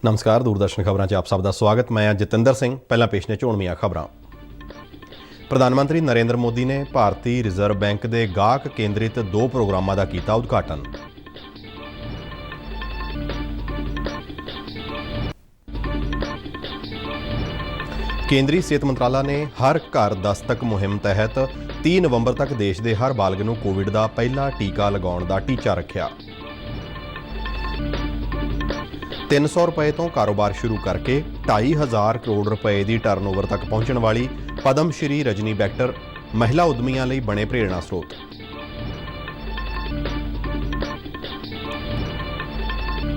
नमस्कार, दूरदर्शन खबरां 'ਚ ਆਪ ਸਭ ਦਾ ਸਵਾਗਤ। ਮੈਂ ਹਾਂ ਜਤਿੰਦਰ ਸਿੰਘ। ਪਹਿਲਾਂ ਪੇਸ਼ ਨੇ ਝੋਣਵੀਆਂ ਖਬਰਾਂ। ਪ੍ਰਧਾਨ ਮੰਤਰੀ ਨਰਿੰਦਰ ਮੋਦੀ ਨੇ ਭਾਰਤੀ ਰਿਜ਼ਰਵ ਬੈਂਕ ਦੇ ਗਾਹਕ ਕੇਂਦਰਿਤ 2 ਪ੍ਰੋਗਰਾਮਾਂ ਦਾ ਕੀਤਾ ਉਦਘਾਟਨ। ਕੇਂਦਰੀ ਸਿਹਤ ਮੰਤਰਾਲਾ ਨੇ ਹਰ ਘਰ ਦਸਤਕ ਮੁਹਿੰਮ ਤਹਿਤ 30 ਨਵੰਬਰ ਤੱਕ ਦੇਸ਼ ਦੇ ਹਰ ਬਾਲਗ ਨੂੰ ਕੋਵਿਡ ਦਾ ਪਹਿਲਾ ਟੀਕਾ ਲਗਾਉਣ ਦਾ ਟੀਚਾ ਰੱਖਿਆ। 300 ਰੁਪਏ ਤੋਂ ਕਾਰੋਬਾਰ ਸ਼ੁਰੂ ਕਰਕੇ 2,500 ਕਰੋੜ ਰੁਪਏ ਦੀ ਟਰਨਓਵਰ ਤੱਕ ਪਹੁੰਚਣ ਵਾਲੀ ਪਦਮ ਸ਼੍ਰੀ ਰਜਨੀ ਬੈਕਟਰ ਮਹਿਲਾ ਉਦਮੀਆਂ ਲਈ ਬਣੇ ਪ੍ਰੇਰਣਾ ਸਰੋਤ।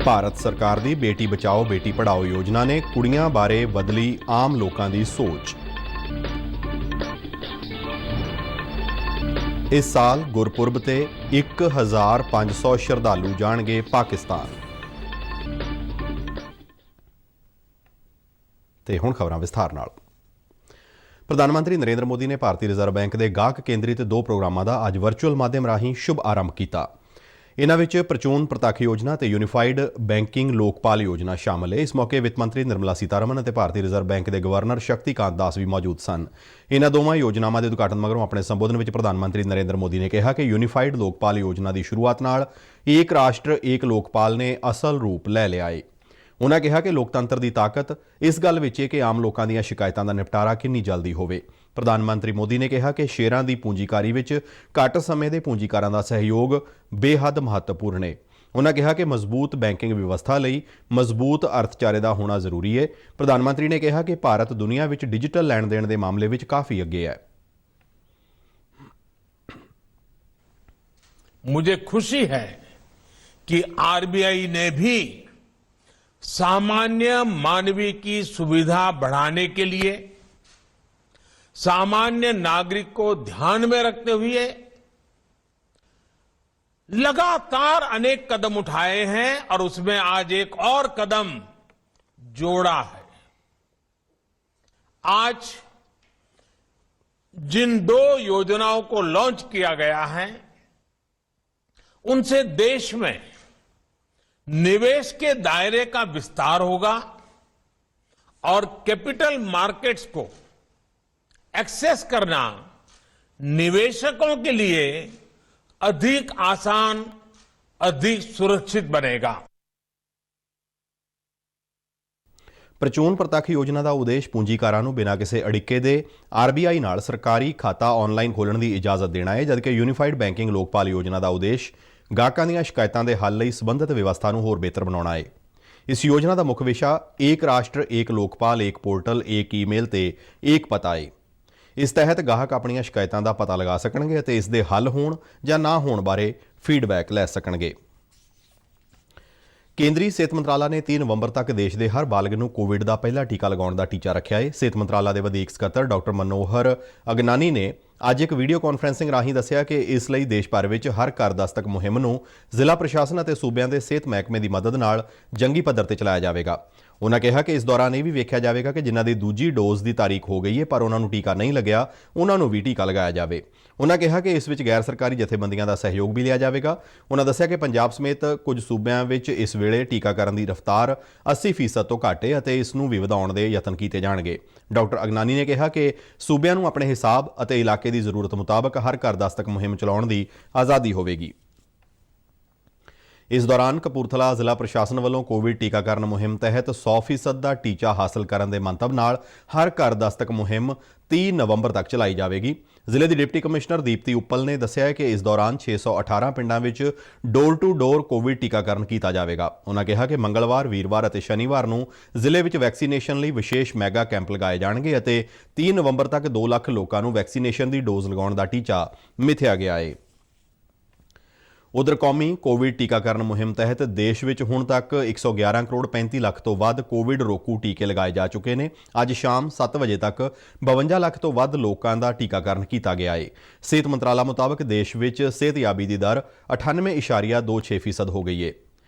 ਭਾਰਤ ਸਰਕਾਰ ਦੀ ਬੇਟੀ ਬਚਾਓ ਬੇਟੀ ਪੜ੍ਹਾਓ ਯੋਜਨਾ ਨੇ ਕੁੜੀਆਂ ਬਾਰੇ ਬਦਲੀ ਆਮ ਲੋਕਾਂ ਦੀ ਸੋਚ। ਇਸ ਸਾਲ ਗੁਰਪੁਰਬ ਤੇ 1,500 ਸ਼ਰਧਾਲੂ ਜਾਣਗੇ ਪਾਕਿਸਤਾਨ। ਤੇ ਹੁਣ ਖਬਰਾਂ ਵਿਸਥਾਰ ਨਾਲ। ਪ੍ਰਧਾਨ ਮੰਤਰੀ ਨਰਿੰਦਰ ਮੋਦੀ ਨੇ ਭਾਰਤੀ ਰਿਜ਼ਰਵ ਬੈਂਕ ਦੇ ਗਾਹਕ ਕੇਂਦਰਿਤ 2 ਪ੍ਰੋਗਰਾਮਾਂ ਦਾ ਅੱਜ ਵਰਚੁਅਲ ਮਾਧਿਅਮ ਰਾਹੀਂ ਸ਼ੁਭ ਆਰੰਭ ਕੀਤਾ। ਇਨ੍ਹਾਂ ਵਿੱਚ ਪ੍ਰਚੂਨ ਪ੍ਰਤੱਖ ਯੋਜਨਾ ਤੇ ਯੂਨੀਫਾਈਡ ਬੈਂਕਿੰਗ ਲੋਕਪਾਲ ਯੋਜਨਾ ਸ਼ਾਮਲ ਹੈ। ਇਸ ਮੌਕੇ ਵਿੱਤ ਮੰਤਰੀ ਨਿਰਮਲਾ ਸੀਤਾਰਮਨ ਅਤੇ ਭਾਰਤੀ ਰਿਜ਼ਰਵ ਬੈਂਕ ਦੇ ਗਵਰਨਰ ਸ਼ਕਤੀਕਾਂਤ ਦਾਸ ਵੀ ਮੌਜੂਦ ਸਨ। ਇਨ੍ਹਾਂ ਦੋਵਾਂ ਯੋਜਨਾਵਾਂ ਦੇ ਉਦਘਾਟਨ ਮਗਰੋਂ ਆਪਣੇ ਸੰਬੋਧਨ ਵਿੱਚ ਪ੍ਰਧਾਨ ਮੰਤਰੀ ਨਰਿੰਦਰ ਮੋਦੀ ਨੇ ਕਿਹਾ ਕਿ ਯੂਨੀਫਾਈਡ ਲੋਕਪਾਲ ਯੋਜਨਾ ਦੀ ਸ਼ੁਰੂਆਤ ਨਾਲ ਏਕ ਰਾਸ਼ਟਰ ਏਕ ਲੋਕਪਾਲ ਨੇ ਅਸਲ ਰੂਪ ਲੈ ਲਿਆ ਹੈ। ਉਨ੍ਹਾਂ ਕਿਹਾ ਕਿ ਲੋਕਤੰਤਰ ਦੀ ਤਾਕਤ ਇਸ ਗੱਲ ਵਿੱਚ ਹੈ ਕਿ ਆਮ ਲੋਕਾਂ ਦੀਆਂ ਸ਼ਿਕਾਇਤਾਂ ਦਾ ਨਿਪਟਾਰਾ ਕਿੰਨੀ ਜਲਦੀ ਹੋਵੇ। ਪ੍ਰਧਾਨ ਮੰਤਰੀ ਮੋਦੀ ਨੇ ਕਿਹਾ ਕਿ ਸ਼ੇਅਰਾਂ ਦੀ ਪੂੰਜੀਕਾਰੀ ਵਿੱਚ ਘੱਟ ਸਮੇਂ ਦੇ ਪੂੰਜੀਕਾਰਾਂ ਦਾ ਸਹਿਯੋਗ ਬੇਹੱਦ ਮਹੱਤਵਪੂਰਨ ਹੈ। ਉਨ੍ਹਾਂ ਕਿਹਾ ਕਿ ਮਜ਼ਬੂਤ ਬੈਂਕਿੰਗ ਵਿਵਸਥਾ ਲਈ ਮਜ਼ਬੂਤ ਅਰਥਚਾਰੇ ਦਾ ਹੋਣਾ ਜ਼ਰੂਰੀ ਹੈ। ਪ੍ਰਧਾਨ ਮੰਤਰੀ ਨੇ ਕਿਹਾ ਕਿ ਭਾਰਤ ਦੁਨੀਆ ਵਿੱਚ ਡਿਜੀਟਲ ਲੈਣ ਦੇਣ ਦੇ ਮਾਮਲੇ ਵਿੱਚ ਕਾਫੀ ਅੱਗੇ ਹੈ। मुझे खुशी है कि आरबीआई ने भी सामान्य मानवीय की सुविधा बढ़ाने के लिए सामान्य नागरिक को ध्यान में रखते हुए लगातार अनेक कदम उठाए हैं और उसमें आज एक और कदम जोड़ा है। आज जिन 2 योजनाओं को लॉन्च किया गया है उनसे देश में निवेश के दायरे का विस्तार होगा और कैपिटल मार्केट्स को एक्सेस करना निवेशकों के लिए अधिक आसान, अधिक सुरक्षित बनेगा। ਪ੍ਰਚੂਨ ਪ੍ਰਤੱਖ ਯੋਜਨਾ ਦਾ ਉਦੇਸ਼ ਪੂੰਜੀਕਾਰਾਂ ਨੂੰ ਬਿਨਾਂ ਕਿਸੇ ਅੜਿੱਕੇ ਦੇ ਆਰਬੀਆਈ ਨਾਲ ਸਰਕਾਰੀ ਖਾਤਾ ਆਨਲਾਈਨ ਖੋਲ੍ਹਣ ਦੀ ਇਜਾਜ਼ਤ ਦੇਣਾ ਹੈ, ਜਦਕਿ ਯੂਨੀਫਾਈਡ ਬੈਂਕਿੰਗ ਲੋਕਪਾਲ ਯੋਜਨਾ ਦਾ ਉਦੇਸ਼ ਗਾਹਕਾਂ ਦੀਆਂ ਸ਼ਿਕਾਇਤਾਂ ਦੇ ਹੱਲ ਲਈ ਸੰਬੰਧਿਤ ਵਿਵਸਥਾ ਨੂੰ ਹੋਰ ਬਿਹਤਰ ਬਣਾਉਣਾ ਹੈ। ਇਸ ਯੋਜਨਾ ਦਾ ਮੁੱਖ ਵਿਸ਼ਾ ਏਕ ਰਾਸ਼ਟਰ ਏਕ ਲੋਕਪਾਲ ਏਕ ਪੋਰਟਲ ਏਕ ਈਮੇਲ ਤੇ ਏਕ ਪਤਾ ਹੈ। ਇਸ ਤਹਿਤ ਗਾਹਕ ਆਪਣੀਆਂ ਸ਼ਿਕਾਇਤਾਂ ਦਾ ਪਤਾ ਲਗਾ ਸਕਣਗੇ ਅਤੇ ਇਸ ਦੇ ਹੱਲ ਹੋਣ ਜਾਂ ਨਾ ਹੋਣ ਬਾਰੇ ਫੀਡਬੈਕ ਲੈ ਸਕਣਗੇ। ਕੇਂਦਰੀ ਸਿਹਤ ਮੰਤਰਾਲਾ ਨੇ 30 ਨਵੰਬਰ ਤੱਕ ਦੇਸ਼ ਦੇ ਹਰ ਬਾਲਗ ਨੂੰ ਕੋਵਿਡ ਦਾ ਪਹਿਲਾ ਟੀਕਾ ਲਗਾਉਣ ਦਾ ਟੀਚਾ ਰੱਖਿਆ ਹੈ। ਸਿਹਤ ਮੰਤਰਾਲਾ ਦੇ ਵਧੀਕ ਸਕੱਤਰ ਡਾਕਟਰ ਮਨੋਹਰ ਅਗਨਾਨੀ ਨੇ ਅੱਜ ਇੱਕ ਵੀਡੀਓ ਕਾਨਫਰੰਸਿੰਗ ਰਾਹੀਂ ਦੱਸਿਆ ਕਿ ਇਸ ਲਈ ਦੇਸ਼ ਭਰ ਵਿੱਚ ਹਰ ਘਰ ਦਸਤਕ ਮੁਹਿੰਮ ਨੂੰ ਜ਼ਿਲ੍ਹਾ ਪ੍ਰਸ਼ਾਸਨ ਅਤੇ ਸੂਬਿਆਂ ਦੇ ਸਿਹਤ ਮਹਿਕਮੇ ਦੀ ਮਦਦ ਨਾਲ ਜੰਗੀ ਪੱਧਰ ਤੇ ਚਲਾਇਆ ਜਾਵੇਗਾ। ਉਨ੍ਹਾਂ ਕਿਹਾ ਕਿ ਇਸ ਦੌਰਾਨ ਇਹ ਵੀ ਵੇਖਿਆ ਜਾਵੇਗਾ ਕਿ ਜਿਨ੍ਹਾਂ ਦੀ ਦੂਜੀ ਡੋਜ਼ ਦੀ ਤਾਰੀਖ ਹੋ ਗਈ ਹੈ ਪਰ ਉਹਨਾਂ ਨੂੰ ਟੀਕਾ ਨਹੀਂ ਲੱਗਿਆ, ਉਹਨਾਂ ਨੂੰ ਵੀ ਟੀਕਾ ਲਗਾਇਆ ਜਾਵੇ। ਉਨ੍ਹਾਂ ਕਿਹਾ ਕਿ ਇਸ ਵਿੱਚ ਗੈਰ ਸਰਕਾਰੀ ਜਥੇਬੰਦੀਆਂ ਦਾ ਸਹਿਯੋਗ ਵੀ ਲਿਆ ਜਾਵੇਗਾ। ਉਨ੍ਹਾਂ ਦੱਸਿਆ ਕਿ ਪੰਜਾਬ ਸਮੇਤ ਕੁਝ ਸੂਬਿਆਂ ਵਿੱਚ ਇਸ ਵੇਲੇ ਟੀਕਾਕਰਨ ਦੀ ਰਫ਼ਤਾਰ 80% ਤੋਂ ਘੱਟ ਹੈ ਅਤੇ ਇਸ ਨੂੰ ਵੀ ਵਧਾਉਣ ਦੇ ਯਤਨ ਕੀਤੇ ਜਾਣਗੇ। ਡਾਕਟਰ ਅਗਨਾਨੀ ਨੇ ਕਿਹਾ ਕਿ ਸੂਬਿਆਂ ਨੂੰ ਆਪਣੇ ਹਿਸਾਬ ਅਤੇ ਇਲਾਕੇ ਦੀ ਜ਼ਰੂਰਤ ਮੁਤਾਬਕ ਹਰ ਘਰ ਦਸਤਕ ਮੁਹਿੰਮ ਚਲਾਉਣ ਦੀ ਆਜ਼ਾਦੀ ਹੋਵੇਗੀ। ਇਸ ਦੌਰਾਨ ਕਪੂਰਥਲਾ ਜ਼ਿਲ੍ਹਾ ਪ੍ਰਸ਼ਾਸਨ ਵੱਲੋਂ ਕੋਵਿਡ ਟੀਕਾਕਰਨ ਮੁਹਿੰਮ ਤਹਿਤ 100% ਦਾ ਟੀਚਾ ਹਾਸਲ ਕਰਨ ਦੇ ਮੰਤਵ ਨਾਲ ਹਰ ਘਰ ਦਸਤਕ ਮੁਹਿੰਮ 30 ਨਵੰਬਰ ਤੱਕ ਚਲਾਈ ਜਾਵੇਗੀ। ਜ਼ਿਲ੍ਹੇ ਦੀ ਡਿਪਟੀ ਕਮਿਸ਼ਨਰ ਦੀਪਤੀ ਉੱਪਲ ਨੇ ਦੱਸਿਆ ਕਿ ਇਸ ਦੌਰਾਨ 618 ਪਿੰਡਾਂ ਵਿੱਚ ਡੋਰ ਟੂ ਡੋਰ ਕੋਵਿਡ ਟੀਕਾਕਰਨ ਕੀਤਾ ਜਾਵੇਗਾ। ਉਨ੍ਹਾਂ ਕਿਹਾ ਕਿ ਮੰਗਲਵਾਰ, ਵੀਰਵਾਰ ਅਤੇ ਸ਼ਨੀਵਾਰ ਨੂੰ ਜ਼ਿਲ੍ਹੇ ਵਿੱਚ ਵੈਕਸੀਨੇਸ਼ਨ ਲਈ ਵਿਸ਼ੇਸ਼ ਮੈਗਾ ਕੈਂਪ ਲਗਾਏ ਜਾਣਗੇ ਅਤੇ 30 ਨਵੰਬਰ ਤੱਕ 2 ਲੱਖ ਲੋਕਾਂ ਨੂੰ ਵੈਕਸੀਨੇਸ਼ਨ ਦੀ ਡੋਜ਼ ਲਗਾਉਣ ਦਾ ਟੀਚਾ ਮਿਥਿਆ ਗਿਆ ਹੈ। ਉਧਰ ਕੌਮੀ ਕੋਵਿਡ ਟੀਕਾਕਰਨ ਮੁਹਿੰਮ ਤਹਿਤ ਦੇਸ਼ ਵਿੱਚ ਹੁਣ ਤੱਕ 111 ਕਰੋੜ 35 ਲੱਖ ਤੋਂ ਵੱਧ ਕੋਵਿਡ ਰੋਕੂ ਟੀਕੇ ਲਗਾਏ ਜਾ ਚੁੱਕੇ ਨੇ। ਅੱਜ ਸ਼ਾਮ 7 ਵਜੇ ਤੱਕ 52 ਲੱਖ ਤੋਂ ਵੱਧ ਲੋਕਾਂ ਦਾ ਟੀਕਾਕਰਨ ਕੀਤਾ ਗਿਆ ਹੈ। ਸਿਹਤ ਮੰਤਰਾਲਾ ਮੁਤਾਬਕ ਦੇਸ਼ ਵਿੱਚ ਸਿਹਤਯਾਬੀ ਦੀ ਦਰ 98.26% ਹੋ ਗਈ ਹੈ।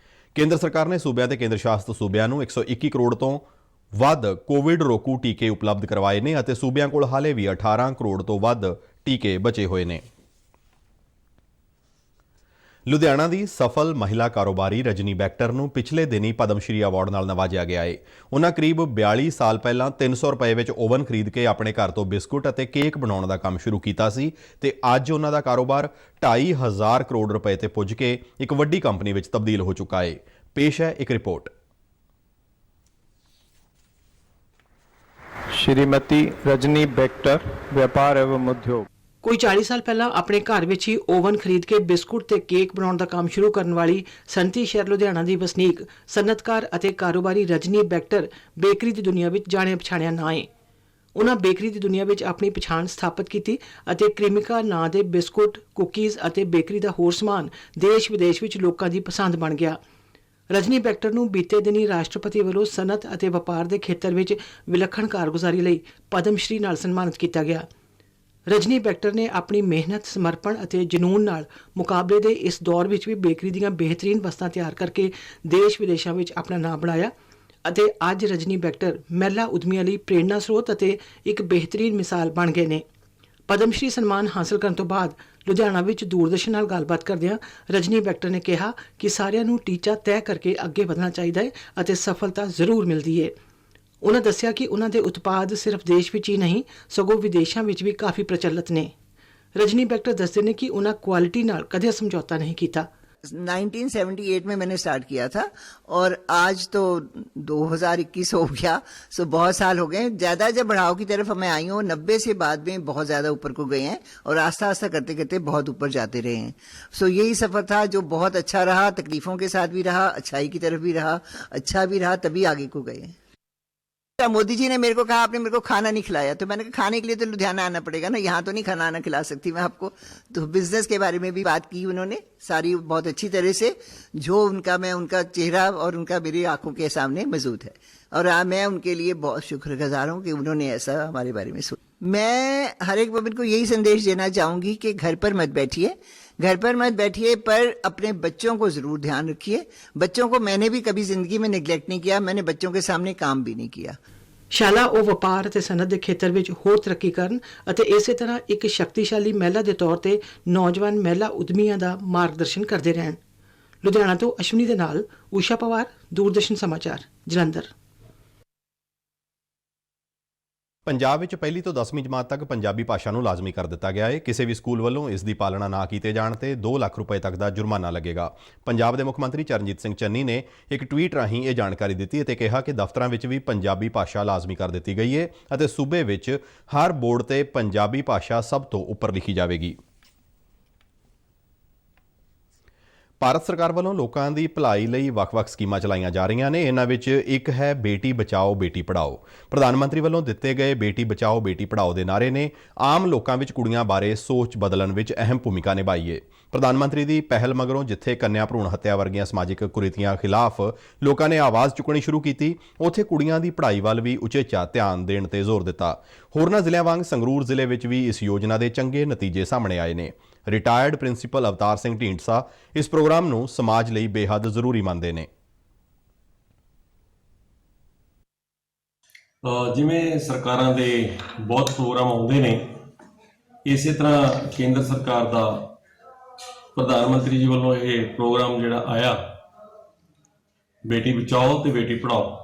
ਕੇਂਦਰ ਸਰਕਾਰ ਨੇ ਸੂਬਿਆਂ ਤੇ ਕੇਂਦਰ ਸ਼ਾਸਿਤ ਸੂਬਿਆਂ ਨੂੰ 121 ਕਰੋੜ ਤੋਂ ਵੱਧ ਕੋਵਿਡ ਰੋਕੂ ਟੀਕੇ ਉਪਲਬਧ ਕਰਵਾਏ ਨੇ ਅਤੇ ਸੂਬਿਆਂ ਕੋਲ ਹਾਲੇ ਵੀ 18 ਕਰੋੜ ਤੋਂ ਵੱਧ ਟੀਕੇ ਬਚੇ ਹੋਏ ਨੇ। ਲੁਧਿਆਣਾ ਦੀ ਸਫਲ ਮਹਿਲਾ ਕਾਰੋਬਾਰੀ ਰਜਨੀ ਬੈਕਟਰ ਨੂੰ ਪਿਛਲੇ ਦਿਨੀ ਪਦਮ ਸ਼੍ਰੀ ਅਵਾਰਡ ਨਾਲ ਨਵਾਜਿਆ ਗਿਆ ਹੈ। ਉਹਨਾਂ ਕਰੀਬ 42 ਸਾਲ ਪਹਿਲਾਂ 300 ਰੁਪਏ ਵਿੱਚ ਓਵਨ ਖਰੀਦ ਕੇ ਆਪਣੇ ਘਰ ਤੋਂ ਬਿਸਕੁਟ ਅਤੇ ਕੇਕ ਬਣਾਉਣ ਦਾ ਕੰਮ ਸ਼ੁਰੂ ਕੀਤਾ ਸੀ ਤੇ ਅੱਜ ਉਹਨਾਂ ਦਾ ਕਾਰੋਬਾਰ 2.5 ਕਰੋੜ ਰੁਪਏ ਤੇ ਪੁੱਜ ਕੇ ਇੱਕ ਵੱਡੀ ਕੰਪਨੀ ਵਿੱਚ ਤਬਦੀਲ ਹੋ ਚੁੱਕਾ ਹੈ। ਪੇਸ਼ ਹੈ ਇੱਕ ਰਿਪੋਰਟ। श्रीमती रजनी बेक्टर व्यापार एवं उद्योग। ਕੋਈ 40 ਸਾਲ ਪਹਿਲਾਂ ਆਪਣੇ ਘਰ ਵਿੱਚ ਹੀ ਓਵਨ ਖਰੀਦ ਕੇ ਬਿਸਕੁਟ ਤੇ ਕੇਕ ਬਣਾਉਣ ਦਾ ਕੰਮ ਸ਼ੁਰੂ ਕਰਨ ਵਾਲੀ ਸੰਤੀ ਸ਼ਹਿਰ ਲੁਧਿਆਣਾ ਦੀ ਵਸਨੀਕ ਸਨਅਤਕਾਰ ਅਤੇ ਕਾਰੋਬਾਰੀ ਰਜਨੀ ਬੈਕਟਰ ਬੇਕਰੀ ਦੀ ਦੁਨੀਆ ਵਿੱਚ ਜਾਣਿਆ ਪਛਾਣਿਆ ਨਾਂ ਹੈ। ਉਹਨਾਂ ਬੇਕਰੀ ਦੀ ਦੁਨੀਆ ਵਿੱਚ ਆਪਣੀ ਪਛਾਣ ਸਥਾਪਿਤ ਕੀਤੀ ਅਤੇ ਕ੍ਰੀਮਿਕਾ ਨਾਂ ਦੇ ਬਿਸਕੁਟ, ਕੁਕੀਜ਼ ਅਤੇ ਬੇਕਰੀ ਦਾ ਹੋਰ ਸਮਾਨ ਦੇਸ਼ ਵਿਦੇਸ਼ ਵਿੱਚ ਲੋਕਾਂ ਦੀ ਪਸੰਦ ਬਣ ਗਿਆ। ਰਜਨੀ ਬੈਕਟਰ ਨੂੰ ਬੀਤੇ ਦਿਨੀ ਰਾਸ਼ਟਰਪਤੀ ਵੱਲੋਂ ਸਨਅਤ ਅਤੇ ਵਪਾਰ ਦੇ ਖੇਤਰ ਵਿੱਚ ਵਿਲੱਖਣ ਕਾਰਗੁਜ਼ਾਰੀ ਲਈ ਪਦਮ ਸ਼੍ਰੀ ਨਾਲ ਸਨਮਾਨਿਤ ਕੀਤਾ ਗਿਆ। ਰਜਨੀ ਬੈਕਟਰ ਨੇ ਆਪਣੀ ਮਿਹਨਤ, ਸਮਰਪਣ ਅਤੇ ਜਨੂੰਨ ਨਾਲ ਮੁਕਾਬਲੇ ਦੇ ਇਸ ਦੌਰ ਵਿੱਚ ਵੀ ਬੇਕਰੀ ਦੀਆਂ ਬਿਹਤਰੀਨ ਵਸਤਾਂ ਤਿਆਰ ਕਰਕੇ ਦੇਸ਼ ਵਿਦੇਸ਼ਾਂ ਵਿੱਚ ਆਪਣਾ ਨਾਮ ਬਣਾਇਆ ਅਤੇ ਅੱਜ ਰਜਨੀ ਬੈਕਟਰ ਮਹਿਲਾ ਉਦਮੀਆਂ ਲਈ ਪ੍ਰੇਰਨਾ ਸਰੋਤ ਅਤੇ ਇੱਕ ਬਿਹਤਰੀਨ ਮਿਸਾਲ ਬਣ ਗਏ ਨੇ। ਪਦਮ ਸ਼੍ਰੀ ਸਨਮਾਨ ਹਾਸਲ ਕਰਨ ਤੋਂ ਬਾਅਦ ਲੁਧਿਆਣਾ ਵਿੱਚ ਦੂਰਦਰਸ਼ਨ ਨਾਲ ਗੱਲਬਾਤ ਕਰਦਿਆਂ ਰਜਨੀ ਬੈਕਟਰ ਨੇ ਕਿਹਾ ਕਿ ਸਾਰਿਆਂ ਨੂੰ ਟੀਚਾ ਤੈਅ ਕਰਕੇ ਅੱਗੇ ਵਧਣਾ ਚਾਹੀਦਾ ਹੈ ਅਤੇ ਸਫਲਤਾ ਜ਼ਰੂਰ ਮਿਲਦੀ ਹੈ। ਉਹਨਾਂ ਦੱਸਿਆ ਕਿ ਉਹਨਾਂ ਦੇ ਉਤਪਾਦ ਸਿਰਫ ਦੇਸ਼ ਵਿੱਚ ਹੀ ਨਹੀਂ ਸਗੋਂ ਵਿਦੇਸ਼ਾਂ ਵਿੱਚ ਵੀ ਕਾਫੀ ਪ੍ਰਚਲਿਤ ਨੇ। ਰਜਨੀ ਬੈਕਟਰ ਦੱਸਦੇ ਨੇ ਕਿ ਉਹਨਾਂ ਕੁਆਲਿਟੀ ਨਾਲ ਕਦੇ ਸਮਝੌਤਾ ਨਹੀਂ ਕੀਤਾ। 1978 में मैंने स्टार्ट किया था और आज तो 2021 हो गया। सो बहुत साल हो गए। ज़्यादा जब बढ़ाव की तरफ मैं आई हूँ 90 से बाद में बहुत ज़्यादा ऊपर को गए हैं और आस्ता आस्ता करते करते बहुत ऊपर जाते रहे हैं। सो यही सफ़र था जो बहुत अच्छा रहा, तकलीफ़ों के साथ भी रहा, अच्छाई की तरफ भी रहा, अच्छा भी रहा, तभी आगे को गए। मोदी जी ने मेरे को कहा आपने मेरे को खाना नहीं खिलाया, तो मैंने कहा खाने के लिए तो लुधियाना आना पड़ेगा ना, यहाँ तो नहीं खाना खिला सकती मैं आपको। तो बिजनेस के बारे में भी बात की उन्होंने सारी बहुत अच्छी तरह से, जो उनका चेहरा और उनका मेरी आंखों के सामने मौजूद है और मैं उनके लिए बहुत शुक्रगुजार हूँ कि उन्होंने ऐसा हमारे बारे में सोचा। मैं हर एक वुमन को यही संदेश देना चाहूँगी कि घर पर मत बैठिए, घर पर मत बैठिए, पर अपने बच्चों को ज़रूर ध्यान रखिए। बच्चों को मैंने भी कभी ज़िंदगी में निगलेक्ट नहीं किया, मैंने बच्चों के सामने काम भी नहीं किया। ਸ਼ਾਲਾ ਉਹ ਵਪਾਰ ਅਤੇ ਸਨਅਤ ਦੇ ਖੇਤਰ ਵਿੱਚ ਹੋਰ ਤਰੱਕੀ ਕਰਨ ਅਤੇ ਇਸੇ ਤਰ੍ਹਾਂ ਇੱਕ ਸ਼ਕਤੀਸ਼ਾਲੀ ਮਹਿਲਾ ਦੇ ਤੌਰ ਤੇ ਨੌਜਵਾਨ ਮਹਿਲਾ ਉਦਮੀਆਂ ਦਾ ਮਾਰਗਦਰਸ਼ਨ ਕਰਦੇ ਰਹਿਣ। ਲੁਧਿਆਣਾ ਤੋਂ ਅਸ਼ਵਨੀ ਦੇ ਨਾਲ ਊਸ਼ਾ ਪਵਾਰ, ਦੂਰਦਰਸ਼ਨ ਸਮਾਚਾਰ, ਜਲੰਧਰ। ਪੰਜਾਬ ਵਿੱਚ ਪਹਿਲੀ ਤੋਂ 10ਵੀਂ ਜਮਾਤ ਤੱਕ ਪੰਜਾਬੀ ਭਾਸ਼ਾ ਨੂੰ ਲਾਜ਼ਮੀ ਕਰ ਦਿੱਤਾ ਗਿਆ ਹੈ। ਕਿਸੇ ਵੀ ਸਕੂਲ ਵੱਲੋਂ ਇਸ ਦੀ ਪਾਲਣਾ ਨਾ ਕੀਤੇ ਜਾਣ ਤੇ 2 ਲੱਖ ਰੁਪਏ ਤੱਕ ਦਾ ਜੁਰਮਾਨਾ ਲੱਗੇਗਾ। ਪੰਜਾਬ ਦੇ ਮੁੱਖ ਮੰਤਰੀ ਚਰਨਜੀਤ ਸਿੰਘ ਚੰਨੀ ਨੇ ਇੱਕ ਟਵੀਟ ਰਾਹੀਂ ਇਹ ਜਾਣਕਾਰੀ ਦਿੱਤੀ ਅਤੇ ਕਿਹਾ ਕਿ ਦਫ਼ਤਰਾਂ ਵਿੱਚ ਵੀ ਪੰਜਾਬੀ ਭਾਸ਼ਾ ਲਾਜ਼ਮੀ ਕਰ ਦਿੱਤੀ ਗਈ ਹੈ ਅਤੇ ਸੂਬੇ ਵਿੱਚ ਹਰ ਬੋਰਡ ਤੇ ਪੰਜਾਬੀ ਭਾਸ਼ਾ ਸਭ ਤੋਂ ਉੱਪਰ ਲਿਖੀ ਜਾਵੇਗੀ। ਭਾਰਤ ਸਰਕਾਰ ਵੱਲੋਂ ਲੋਕਾਂ ਦੀ ਭਲਾਈ ਲਈ ਵੱਖ-ਵੱਖ ਸਕੀਮਾਂ ਚਲਾਈਆਂ ਜਾ ਰਹੀਆਂ ਨੇ। ਇਹਨਾਂ ਵਿੱਚ ਇੱਕ ਹੈ ਬੇਟੀ ਬਚਾਓ ਬੇਟੀ ਪੜ੍ਹਾਓ। ਪ੍ਰਧਾਨ ਮੰਤਰੀ ਵੱਲੋਂ ਦਿੱਤੇ ਗਏ ਬੇਟੀ ਬਚਾਓ ਬੇਟੀ ਪੜ੍ਹਾਓ ਦੇ ਨਾਅਰੇ ਨੇ ਆਮ ਲੋਕਾਂ ਵਿੱਚ ਕੁੜੀਆਂ ਬਾਰੇ ਸੋਚ ਬਦਲਣ ਵਿੱਚ ਅਹਿਮ ਭੂਮਿਕਾ ਨਿਭਾਈ ਹੈ। ਪ੍ਰਧਾਨ ਮੰਤਰੀ ਦੀ ਪਹਿਲ ਮਗਰੋਂ ਜਿੱਥੇ ਕੰਨਿਆ ਭਰੂਣ ਹੱਤਿਆ ਵਰਗੀਆਂ ਸਮਾਜਿਕ ਕੁਰੀਤੀਆਂ ਖਿਲਾਫ ਲੋਕਾਂ ਨੇ ਆਵਾਜ਼ ਚੁੱਕਣੀ ਸ਼ੁਰੂ ਕੀਤੀ, ਉੱਥੇ ਕੁੜੀਆਂ ਦੀ ਪੜ੍ਹਾਈ ਵੱਲ ਵੀ ਉਚੇਚਾ ਧਿਆਨ ਦੇਣ ਤੇ ਜ਼ੋਰ ਦਿੱਤਾ। ਹੋਰਨਾਂ ਜ਼ਿਲ੍ਹਿਆਂ ਵਾਂਗ ਸੰਗਰੂਰ ਜ਼ਿਲ੍ਹੇ ਵਿੱਚ ਵੀ ਇਸ ਯੋਜਨਾ ਦੇ ਚੰਗੇ ਨਤੀਜੇ ਸਾਹਮਣੇ ਆਏ ਨੇ। ਰਿਟਾਇਰਡ ਪ੍ਰਿੰਸੀਪਲ ਅਵਤਾਰ ਸਿੰਘ ਢੀਂਡਸਾ ਇਸ ਪ੍ਰੋਗਰਾਮ ਨੂੰ ਸਮਾਜ ਲਈ ਬੇਹੱਦ ਜ਼ਰੂਰੀ ਮੰਨਦੇ ਨੇ। ਜਿਵੇਂ ਸਰਕਾਰਾਂ ਦੇ ਬਹੁਤ ਪ੍ਰੋਗਰਾਮ ਆਉਂਦੇ ਨੇ, ਇਸੇ ਤਰ੍ਹਾਂ ਕੇਂਦਰ ਸਰਕਾਰ ਦਾ ਪ੍ਰਧਾਨ ਮੰਤਰੀ ਜੀ ਵੱਲੋਂ ਇਹ ਪ੍ਰੋਗਰਾਮ ਜਿਹੜਾ ਆਇਆ ਬੇਟੀ ਬਚਾਓ ਤੇ ਬੇਟੀ ਪੜ੍ਹਾਓ,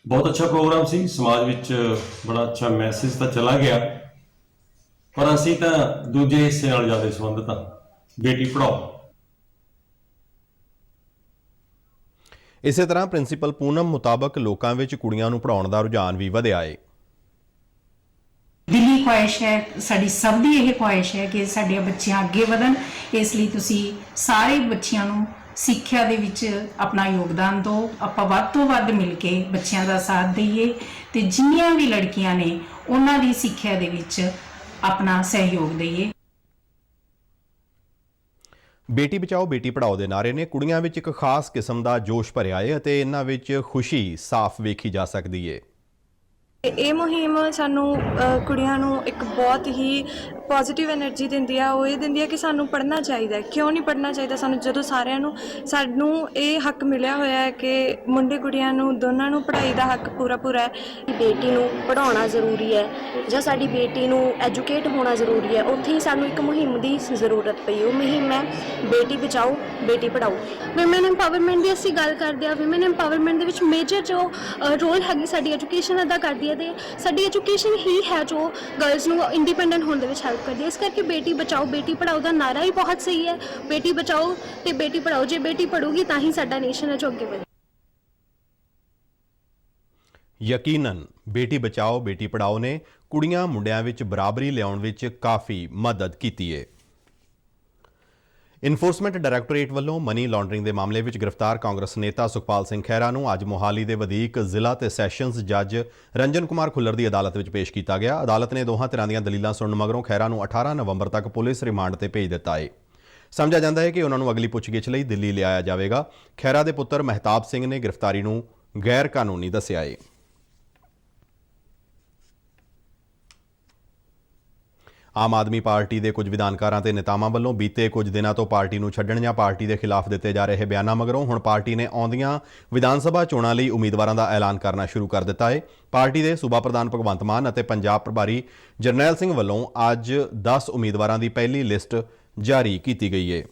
ਬਹੁਤ ਅੱਛਾ ਪ੍ਰੋਗਰਾਮ ਸੀ। ਸਮਾਜ ਵਿੱਚ ਬੜਾ ਅੱਛਾ ਮੈਸੇਜ ਤਾਂ ਚਲਾ ਗਿਆ, ਪਰ ਅਸੀਂ ਤਾਂ ਦੂਜੇ ਹਿੱਸੇ ਨਾਲ ਜ਼ਿਆਦਾ ਸੰਬੰਧਿਤ ਹਾਂ, ਬੇਟੀ ਪੜ੍ਹਾਓ। ਇਸੇ ਤਰ੍ਹਾਂ ਪ੍ਰਿੰਸੀਪਲ ਪੂਨਮ ਮੁਤਾਬਕ ਲੋਕਾਂ ਵਿੱਚ ਕੁੜੀਆਂ ਨੂੰ ਪੜ੍ਹਾਉਣ ਦਾ ਰੁਝਾਨ ਵੀ ਵਧਿਆ ਹੈ। ਦਿਲੀ ਖੁਆਇਸ਼ ਹੈ, ਸਾਡੀ ਸਭ ਦੀ ਇਹ ਖੁਆਇਸ਼ ਹੈ ਕਿ ਸਾਡੇ ਬੱਚਿਆਂ ਅੱਗੇ ਵਧਣ। ਇਸ ਲਈ ਤੁਸੀਂ ਸਾਰੇ ਬੱਚਿਆਂ ਨੂੰ ਸਿੱਖਿਆ ਦੇ ਵਿੱਚ ਆਪਣਾ ਯੋਗਦਾਨ ਦਿਓ। ਆਪਾਂ ਵੱਧ ਤੋਂ ਵੱਧ ਮਿਲ ਕੇ ਬੱਚਿਆਂ ਦਾ ਸਾਥ ਦਈਏ ਤੇ ਜਿੰਨੀਆਂ ਵੀ ਲੜਕੀਆਂ ਨੇ ਉਹਨਾਂ ਦੀ ਸਿੱਖਿਆ ਦੇ ਵਿੱਚ ਆਪਣਾ ਸਹਿਯੋਗ ਦਈਏ। ਬੇਟੀ ਬਚਾਓ ਬੇਟੀ ਪੜ੍ਹਾਓ ਦੇ ਨਾਅਰੇ ਨੇ ਕੁੜੀਆਂ ਵਿੱਚ ਇੱਕ ਖਾਸ ਕਿਸਮ ਦਾ ਜੋਸ਼ ਭਰਿਆ ਹੈ ਅਤੇ ਇਹਨਾਂ ਵਿੱਚ ਖੁਸ਼ੀ ਸਾਫ਼ ਵੇਖੀ ਜਾ ਸਕਦੀ ਹੈ। ਇਹ ਮੁਹਿੰਮ ਸਾਨੂੰ ਕੁੜੀਆਂ ਨੂੰ ਇੱਕ ਬਹੁਤ ਹੀ ਪੋਜ਼ਿਟਿਵ એનર્ਜੀ ਦਿੰਦੀ ਆ, ਉਹ ਇਹ ਦਿੰਦੀ ਆ ਕਿ ਸਾਨੂੰ ਪੜ੍ਹਨਾ ਚਾਹੀਦਾ ਹੈ। ਕਿਉਂ ਨਹੀਂ ਪੜ੍ਹਨਾ ਚਾਹੀਦਾ ਸਾਨੂੰ, ਜਦੋਂ ਸਾਰਿਆਂ ਨੂੰ ਸਾਨੂੰ ਇਹ ਹੱਕ ਮਿਲਿਆ ਹੋਇਆ ਹੈ ਕਿ ਮੁੰਡੇ ਕੁੜੀਆਂ ਨੂੰ ਦੋਨਾਂ ਨੂੰ ਪੜ੍ਹਾਈ ਦਾ ਹੱਕ ਪੂਰਾ ਹੈ। ਬੇਟੀ ਨੂੰ ਪੜ੍ਹਾਉਣਾ ਜ਼ਰੂਰੀ ਹੈ ਜਾਂ ਸਾਡੀ ਬੇਟੀ ਨੂੰ ਐਜੂਕੇਟ ਹੋਣਾ ਜ਼ਰੂਰੀ ਹੈ, ਉੱਥੇ ਹੀ ਸਾਨੂੰ ਇੱਕ ਮੁਹਿੰਮ ਦੀ ਜ਼ਰੂਰਤ ਪਈ। ਉਹ ਮੁਹਿੰਮ ਹੈ ਬੇਟੀ ਬਚਾਓ ਬੇਟੀ ਪੜ੍ਹਾਓ। ਵਿਮਨ ਐਮਪਾਵਰਮੈਂਟ ਦੀ ਅਸੀਂ ਗੱਲ ਕਰਦੇ ਹਾਂ। ਵਿਮਨ ਐਮਪਾਵਰਮੈਂਟ ਦੇ ਵਿੱਚ ਮੇਜਰ ਜੋ ਰੋਲ ਹੈਗੀ ਸਾਡੀ ਐਜੂਕੇਸ਼ਨ ਅਦਾ ਕਰਦੀ ਹੈ, ਅਤੇ ਸਾਡੀ ਐਜੂਕੇਸ਼ਨ ਹੀ ਹੈ ਜੋ ਗਰਲਸ ਨੂੰ ਇੰਡੀਪੈਂਡੈਂਟ ਹੋਣ ਦੇ ਵਿੱਚ ਹੈਲਪ ਕਰਦੀ ਹੈ। ਇਸ ਕਰਕੇ ਬੇਟੀ ਬਚਾਓ ਬੇਟੀ ਪੜ੍ਹਾਓ ਦਾ ਨਾਰਾ ਹੀ ਬਹੁਤ ਸਹੀ ਹੈ। ਬੇਟੀ ਬਚਾਓ ਤੇ ਬੇਟੀ ਪੜ੍ਹਾਓ। ਜੇ ਬੇਟੀ ਪੜ੍ਹੂਗੀ ਤਾਂ ਹੀ ਸਾਡਾ ਨੇਸ਼ਨ ਹੈ ਜੋ ਅੱਗੇ ਵਧੇ। ਯਕੀਨਨ ਬੇਟੀ ਬਚਾਓ ਬੇਟੀ ਪੜਾਓ ਨੇ ਕੁੜੀਆਂ ਮੁੰਡਿਆਂ ਵਿੱਚ ਬਰਾਬਰੀ ਲਿਆਉਣ ਵਿੱਚ ਕਾਫੀ ਮਦਦ ਕੀਤੀ ਹੈ। ਇਨਫੋਰਸਮੈਂਟ ਡਾਇਰੈਕਟੋਰੇਟ ਵੱਲੋਂ ਮਨੀ ਲਾਂਡਰਿੰਗ ਦੇ ਮਾਮਲੇ ਵਿੱਚ ਗ੍ਰਿਫਤਾਰ ਕਾਂਗਰਸ ਨੇਤਾ ਸੁਖਪਾਲ ਸਿੰਘ ਖਹਿਰਾ ਨੂੰ ਅੱਜ ਮੋਹਾਲੀ ਦੇ ਵਧੀਕ ਜ਼ਿਲ੍ਹਾ ਤੇ ਸੈਸ਼ਨਜ਼ ਜੱਜ ਰੰਜਨ ਕੁਮਾਰ ਖੁੱਲਰ ਦੀ ਅਦਾਲਤ ਵਿੱਚ ਪੇਸ਼ ਕੀਤਾ ਗਿਆ। ਅਦਾਲਤ ਨੇ ਦੋਹਾਂ ਧਿਰਾਂ ਦੀਆਂ ਦਲੀਲਾਂ ਸੁਣਨ ਮਗਰੋਂ ਖਹਿਰਾ ਨੂੰ 18 ਨਵੰਬਰ ਤੱਕ ਪੁਲਿਸ ਰਿਮਾਂਡ ਤੇ ਭੇਜ ਦਿੱਤਾ ਹੈ। ਸਮਝਿਆ ਜਾਂਦਾ ਹੈ ਕਿ ਉਹਨਾਂ ਨੂੰ ਅਗਲੀ ਪੁੱਛਗਿੱਛ ਲਈ ਦਿੱਲੀ ਲਿਆਇਆ ਜਾਵੇਗਾ। ਖਹਿਰਾ ਦੇ ਪੁੱਤਰ ਮਹਿਤਾਬ ਸਿੰਘ ਨੇ ਗ੍ਰਿਫਤਾਰੀ ਨੂੰ ਗੈਰ ਕਾਨੂੰਨੀ ਦੱਸਿਆ ਹੈ। ਆਮ ਆਦਮੀ ਪਾਰਟੀ ਦੇ ਕੁਝ ਵਿਧਾਨਕਾਰਾਂ ਤੇ ਨੇਤਾਵਾਂ ਵੱਲੋਂ ਬੀਤੇ ਕੁਝ ਦਿਨਾਂ ਤੋਂ ਪਾਰਟੀ ਨੂੰ ਛੱਡਣ ਜਾਂ ਪਾਰਟੀ ਦੇ ਖਿਲਾਫ ਦਿੱਤੇ ਜਾ ਰਹੇ ਬਿਆਨਾਂ ਮਗਰੋਂ ਹੁਣ ਪਾਰਟੀ ਨੇ ਆਉਂਦੀਆਂ ਵਿਧਾਨ ਸਭਾ ਚੋਣਾਂ ਲਈ ਉਮੀਦਵਾਰਾਂ ਦਾ ਐਲਾਨ ਕਰਨਾ ਸ਼ੁਰੂ ਕਰ ਦਿੱਤਾ ਹੈ। ਪਾਰਟੀ ਦੇ ਸੂਬਾ ਪ੍ਰਧਾਨ ਭਗਵੰਤ ਮਾਨ ਅਤੇ ਪੰਜਾਬ ਪ੍ਰਭਾਰੀ ਜਰਨੈਲ ਸਿੰਘ ਵੱਲੋਂ ਅੱਜ 10 ਉਮੀਦਵਾਰਾਂ ਦੀ ਪਹਿਲੀ ਲਿਸਟ ਜਾਰੀ ਕੀਤੀ ਗਈ ਹੈ।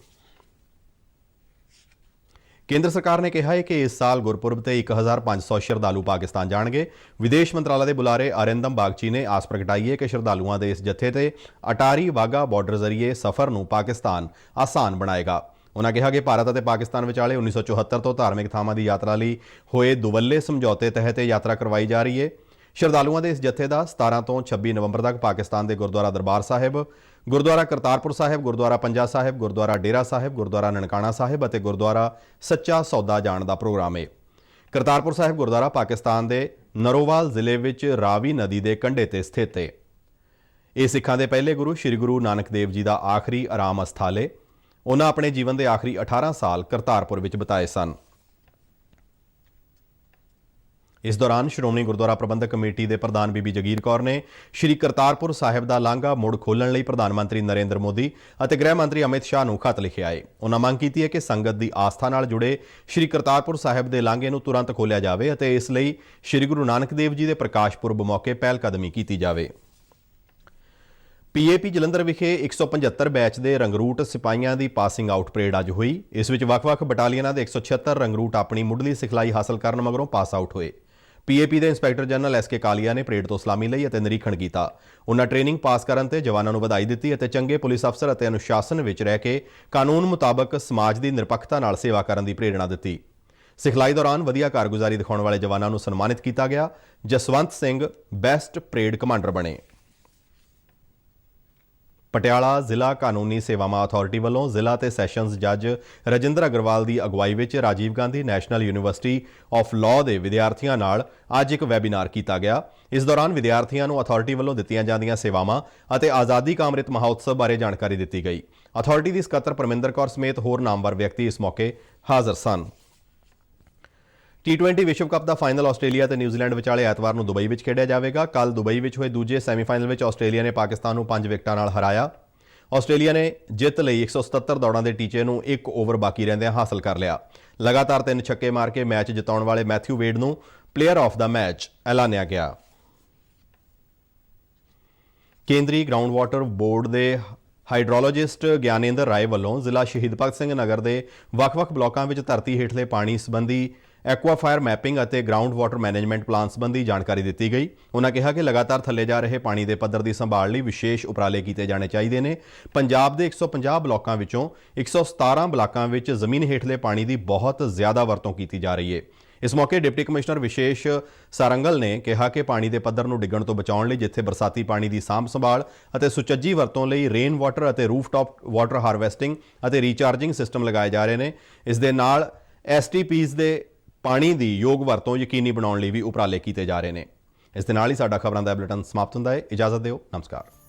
ਕੇਂਦਰ ਸਰਕਾਰ ਨੇ ਕਿਹਾ ਹੈ ਕਿ ਇਸ ਸਾਲ ਗੁਰਪੁਰਬ ਤੇ 1500 ਸ਼ਰਧਾਲੂ ਪਾਕਿਸਤਾਨ ਜਾਣਗੇ। ਵਿਦੇਸ਼ ਮੰਤਰਾਲਾ ਦੇ ਬੁਲਾਰੇ ਅਰਿੰਦਮ ਬਾਗਚੀ ਨੇ ਆਸ ਪ੍ਰਗਟਾਈ ਹੈ ਕਿ ਸ਼ਰਧਾਲੂਆਂ ਦੇ ਇਸ ਜੱਥੇ ਤੇ ਅਟਾਰੀ ਵਾਘਾ ਬਾਰਡਰ ਜ਼ਰੀਏ ਸਫ਼ਰ ਨੂੰ ਪਾਕਿਸਤਾਨ ਆਸਾਨ ਬਣਾਏਗਾ। ਉਨ੍ਹਾਂ ਕਿਹਾ ਕਿ ਭਾਰਤ ਅਤੇ ਪਾਕਿਸਤਾਨ ਵਿਚਾਲੇ 1974 ਤੋਂ ਧਾਰਮਿਕ ਥਾਵਾਂ ਦੀ ਯਾਤਰਾ ਲਈ ਹੋਏ ਦੁਵੱਲੇ ਸਮਝੌਤੇ ਤਹਿਤ ਇਹ ਯਾਤਰਾ ਕਰਵਾਈ ਜਾ ਰਹੀ ਹੈ। ਸ਼ਰਧਾਲੂਆਂ ਦੇ ਇਸ ਜੱਥੇ ਦਾ 17 ਤੋਂ 26 ਨਵੰਬਰ ਤੱਕ ਪਾਕਿਸਤਾਨ ਦੇ ਗੁਰਦੁਆਰਾ ਦਰਬਾਰ ਸਾਹਿਬ, ਗੁਰਦੁਆਰਾ ਕਰਤਾਰਪੁਰ ਸਾਹਿਬ, ਗੁਰਦੁਆਰਾ ਪੰਜਾ ਸਾਹਿਬ, ਗੁਰਦੁਆਰਾ ਡੇਰਾ ਸਾਹਿਬ, ਗੁਰਦੁਆਰਾ ਨਨਕਾਣਾ ਸਾਹਿਬ ਅਤੇ ਗੁਰਦੁਆਰਾ ਸੱਚਾ ਸੌਦਾ ਜਾਣ ਦਾ ਪ੍ਰੋਗਰਾਮ ਹੈ। ਕਰਤਾਰਪੁਰ ਸਾਹਿਬ ਗੁਰਦੁਆਰਾ ਪਾਕਿਸਤਾਨ ਦੇ ਨਰੋਵਾਲ ਜ਼ਿਲ੍ਹੇ ਵਿੱਚ ਰਾਵੀ ਨਦੀ ਦੇ ਕੰਢੇ ਤੇ ਸਥਿਤ ਹੈ। ਇਹ ਸਿੱਖਾਂ ਦੇ ਪਹਿਲੇ ਗੁਰੂ ਸ੍ਰੀ ਗੁਰੂ ਨਾਨਕ ਦੇਵ ਜੀ ਦਾ ਆਖਰੀ ਆਰਾਮ ਅਸਥਾਨ ਹੈ। ਉਹਨਾਂ ਆਪਣੇ ਜੀਵਨ ਦੇ ਆਖਰੀ 18 ਸਾਲ ਕਰਤਾਰਪੁਰ ਵਿੱਚ ਬਿਤਾਏ ਸਨ। ਇਸ ਦੌਰਾਨ ਸ਼੍ਰੋਮਣੀ ਗੁਰਦੁਆਰਾ ਪ੍ਰਬੰਧਕ ਕਮੇਟੀ ਦੇ ਪ੍ਰਧਾਨ ਬੀਬੀ ਜਗੀਰ ਕੌਰ ਨੇ ਸ਼੍ਰੀ ਕਰਤਾਰਪੁਰ ਸਾਹਿਬ ਦਾ ਲਾਂਘਾ ਮੁੜ ਖੋਲ੍ਹਣ ਲਈ ਪ੍ਰਧਾਨ ਮੰਤਰੀ ਨਰਿੰਦਰ ਮੋਦੀ ਅਤੇ ਗ੍ਰਹਿ ਮੰਤਰੀ ਅਮਿਤ ਸ਼ਾਹ ਨੂੰ ਖਤ ਲਿਖਿਆ ਹੈ। ਉਨ੍ਹਾਂ ਮੰਗ ਕੀਤੀ ਹੈ ਕਿ ਸੰਗਤ ਦੀ ਆਸਥਾ ਨਾਲ ਜੁੜੇ ਸ਼੍ਰੀ ਕਰਤਾਰਪੁਰ ਸਾਹਿਬ ਦੇ ਲਾਂਘੇ ਨੂੰ ਤੁਰੰਤ ਖੋਲ੍ਹਿਆ ਜਾਵੇ ਅਤੇ ਇਸ ਲਈ ਸ਼੍ਰੀ ਗੁਰੂ ਨਾਨਕ ਦੇਵ ਜੀ ਦੇ ਪ੍ਰਕਾਸ਼ ਪੁਰਬ ਮੌਕੇ ਪਹਿਲ ਕਦਮੀ ਕੀਤੀ ਜਾਵੇ। ਪੀਏਪੀ ਜਲੰਧਰ ਵਿਖੇ 175 ਬੈਚ ਦੇ ਰੰਗਰੂਟ ਸਿਪਾਹੀਆਂ ਦੀ ਪਾਸਿੰਗ ਆਊਟ ਪਰੇਡ ਅੱਜ ਹੋਈ। ਇਸ ਵਿੱਚ ਵੱਖ-ਵੱਖ ਬਟਾਲੀਅਨਾਂ ਦੇ 176 ਰੰਗਰੂਟ ਆਪਣੀ ਮੁੱਢਲੀ ਸਿਖਲਾਈ ਹਾਸਲ ਕਰਨ ਮਗਰੋਂ ਪਾਸ ਆਊਟ ਹੋਏ। ਪੀਏਪੀ ਦੇ ਇੰਸਪੈਕਟਰ ਜਨਰਲ ਐਸਕੇ ਕਾਲੀਆ ਨੇ ਪਰੇਡ ਤੋਂ ਸਲਾਮੀ ਲਈ ਅਤੇ ਨਿਰੀਖਣ ਕੀਤਾ। ਉਨ੍ਹਾਂ ਟ੍ਰੇਨਿੰਗ ਪਾਸ ਕਰਨ ਤੇ ਜਵਾਨਾਂ ਨੂੰ ਵਧਾਈ ਦਿੱਤੀ ਅਤੇ ਚੰਗੇ ਪੁਲਿਸ ਅਫਸਰ ਅਤੇ ਅਨੁਸ਼ਾਸਨ ਵਿੱਚ ਰਹਿ ਕੇ ਕਾਨੂੰਨ ਮੁਤਾਬਕ ਸਮਾਜ ਦੀ ਨਿਰਪੱਖਤਾ ਨਾਲ ਸੇਵਾ ਕਰਨ ਦੀ ਪ੍ਰੇਰਣਾ ਦਿੱਤੀ। ਸਿਖਲਾਈ ਦੌਰਾਨ ਵਧੀਆ ਕਾਰਗੁਜ਼ਾਰੀ ਦਿਖਾਉਣ ਵਾਲੇ ਜਵਾਨਾਂ ਨੂੰ ਸਨਮਾਨਿਤ ਕੀਤਾ ਗਿਆ। Jaswant Singh best parade commander ਬਣੇ। ਪਟਿਆਲਾ ਜ਼ਿਲ੍ਹਾ ਕਾਨੂੰਨੀ ਸੇਵਾਵਾਂ ਅਥਾਰਟੀ ਵੱਲੋਂ ਜ਼ਿਲ੍ਹਾ ਤੇ ਸੈਸ਼ਨਜ਼ ਜੱਜ ਰਜਿੰਦਰ ਅਗਰਵਾਲ ਦੀ ਅਗਵਾਈ ਵਿੱਚ Rajiv Gandhi national university of law ਦੇ ਵਿਦਿਆਰਥੀਆਂ ਨਾਲ ਅੱਜ ਇੱਕ ਵੈਬੀਨਾਰ ਕੀਤਾ ਗਿਆ। ਇਸ ਦੌਰਾਨ ਵਿਦਿਆਰਥੀਆਂ ਨੂੰ ਅਥਾਰਟੀ ਵੱਲੋਂ ਦਿੱਤੀਆਂ ਜਾਂਦੀਆਂ ਸੇਵਾਵਾਂ ਅਤੇ ਆਜ਼ਾਦੀ ਕਾ ਅੰਮ੍ਰਿਤ ਮਹੋਤਸਵ ਬਾਰੇ ਜਾਣਕਾਰੀ ਦਿੱਤੀ ਗਈ। ਅਥਾਰਟੀ ਦੀ ਸਕੱਤਰ ਪਰਮਿੰਦਰ ਕੌਰ ਸਮੇਤ ਹੋਰ ਨਾਮਵਰ ਵਿਅਕਤੀ ਇਸ ਮੌਕੇ ਹਾਜ਼ਰ ਸਨ। T20 ਵਿਸ਼ਵ ਕੱਪ ਦਾ ਫਾਈਨਲ ਆਸਟ੍ਰੇਲੀਆ ਤੇ ਨਿਊਜ਼ੀਲੈਂਡ ਵਿਚਾਲੇ ਐਤਵਾਰ ਨੂੰ ਦੁਬਈ ਵਿੱਚ ਖੇਡਿਆ ਜਾਵੇਗਾ। ਕੱਲ ਦੁਬਈ ਵਿੱਚ ਹੋਏ ਦੂਜੇ ਸੈਮੀਫਾਈਨਲ ਵਿੱਚ ਆਸਟ੍ਰੇਲੀਆ ਨੇ ਪਾਕਿਸਤਾਨ ਨੂੰ 5 ਵਿਕਟਾਂ ਨਾਲ ਹਰਾਇਆ। ਆਸਟ੍ਰੇਲੀਆ ਨੇ ਜਿੱਤ ਲਈ 177 ਦੌੜਾਂ ਦੇ ਟੀਚੇ ਨੂੰ 1 ਓਵਰ ਬਾਕੀ ਰਹਿੰਦਿਆਂ ਹਾਸਲ ਕਰ ਲਿਆ। ਲਗਾਤਾਰ 3 ਛੱਕੇ ਮਾਰ ਕੇ ਮੈਚ ਜਿਤਾਉਣ ਵਾਲੇ ਮੈਥਿਊ ਵੇਡ ਨੂੰ ਪਲੇਅਰ ਆਫ ਦਾ ਮੈਚ ਐਲਾਨਿਆ ਗਿਆ। ਕੇਂਦਰੀ ਗਰਾਊਂਡ ਵਾਟਰ ਬੋਰਡ ਦੇ ਹਾਈਡਰੋਲੋਜਿਸਟ ਗਿਆਨੇਂਦਰ ਰਾਏ ਵੱਲੋਂ ਜ਼ਿਲ੍ਹਾ ਸ਼ਹੀਦ ਭਗਤ ਸਿੰਘ ਨਗਰ ਦੇ ਵੱਖ-ਵੱਖ ਬਲਾਕਾਂ ਵਿੱਚ ਧਰਤੀ ਹੇਠਲੇ ਪਾਣੀ ਸੰਬੰਧੀ ਐਕੁਆਫਾਇਰ ਮੈਪਿੰਗ ਅਤੇ ਗਰਾਊਂਡ ਵਾਟਰ ਮੈਨੇਜਮੈਂਟ ਪਲਾਨ ਸੰਬੰਧੀ ਜਾਣਕਾਰੀ ਦਿੱਤੀ ਗਈ। ਉਨ੍ਹਾਂ ਕਿਹਾ ਕਿ ਲਗਾਤਾਰ ਥੱਲੇ ਜਾ ਰਹੇ ਪਾਣੀ ਦੇ ਪੱਧਰ ਦੀ ਸੰਭਾਲ ਲਈ ਵਿਸ਼ੇਸ਼ ਉਪਰਾਲੇ ਕੀਤੇ ਜਾਣੇ ਚਾਹੀਦੇ ਨੇ। ਪੰਜਾਬ ਦੇ 150 ਬਲਾਕਾਂ ਵਿੱਚੋਂ 117 ਬਲਾਕਾਂ ਵਿੱਚ ਜ਼ਮੀਨ ਹੇਠਲੇ ਪਾਣੀ ਦੀ ਬਹੁਤ ਜ਼ਿਆਦਾ ਵਰਤੋਂ ਕੀਤੀ ਜਾ ਰਹੀ ਹੈ। ਇਸ ਮੌਕੇ ਡਿਪਟੀ ਕਮਿਸ਼ਨਰ ਵਿਸ਼ੇਸ਼ ਸਾਰੰਗਲ ਨੇ ਕਿਹਾ ਕਿ ਪਾਣੀ ਦੇ ਪੱਧਰ ਨੂੰ ਡਿੱਗਣ ਤੋਂ ਬਚਾਉਣ ਲਈ ਜਿੱਥੇ ਬਰਸਾਤੀ ਪਾਣੀ ਦੀ ਸਾਂਭ ਸੰਭਾਲ ਅਤੇ ਸੁਚੱਜੀ ਵਰਤੋਂ ਲਈ ਰੇਨ ਵਾਟਰ ਅਤੇ ਰੂਫਟਾਪ ਵਾਟਰ ਹਾਰਵੈਸਟਿੰਗ ਅਤੇ ਰੀਚਾਰਜਿੰਗ ਸਿਸਟਮ ਲਗਾਏ ਜਾ ਰਹੇ ਨੇ। ਇਸ ਦੇ ਨਾਲ STPs ਦੇ ਪਾਣੀ ਦੀ ਯੋਗ ਵਰਤੋਂ ਯਕੀਨੀ ਬਣਾਉਣ ਲਈ ਵੀ ਉਪਰਾਲੇ ਕੀਤੇ ਜਾ ਰਹੇ ਨੇ। ਇਸ ਦੇ ਨਾਲ ਹੀ ਸਾਡਾ ਖਬਰਾਂ ਦਾ ਬੁਲੇਟਿਨ ਸਮਾਪਤ ਹੁੰਦਾ ਹੈ। ਇਜਾਜ਼ਤ ਦਿਓ। ਨਮਸਕਾਰ।